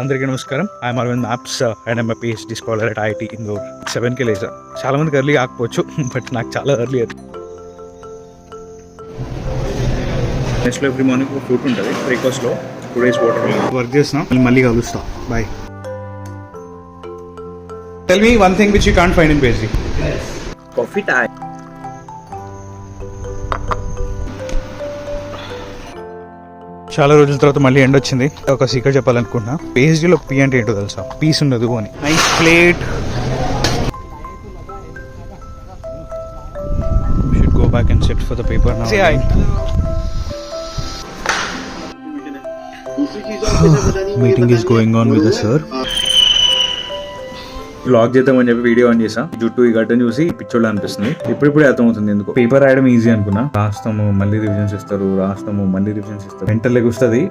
అందరికీ నమస్కారం. ఐఎమ్ అరవింద్ మ్యాప్స్ and I am PhD scholar at IIT Indore. 7కి లేసా. చాలా మందికి ఎర్లీ కాకపోవచ్చు, బట్ నాకు చాలా ఎర్లీ. నెక్స్ట్ ఎవ్రీ మార్నింగ్ ఒక ఫ్రూట్ ఉంటుంది బ్రేక్ఫాస్ట్లో. 2 days వాటర్ వర్క్ చేసిన మళ్ళీ కలుస్తా. Bye. Tell me one thing which you can't find in PhD. Coffee time. చాలా రోజుల తర్వాత మళ్ళీ ఎండ్ వచ్చింది. ఒక సీక్రెట్ చెప్పాలనుకుంటున్నా. పిహెచ్డీలో పీ అంటే ఏంటో తెలుసా? పీస్ ఉండదు అని. Nice plate. Should go back and set for the paper now. Meeting is going on with the sir. Blog చేద్దామని చెప్పి వీడియో ఆన్ చేసా. జుట్టు ఈ గడ్డని చూసి పిచ్చోళ్ళు అనిపిస్తుంది. ఇప్పుడిప్పుడే అర్థమవుతుంది ఎందుకు. పేపర్ రాయడం ఈజీ అనుకున్నా. రాస్తాము మళ్ళీ రివిజన్స్ ఇస్తారు, మెంటల్ లెగ్ వస్తుంది.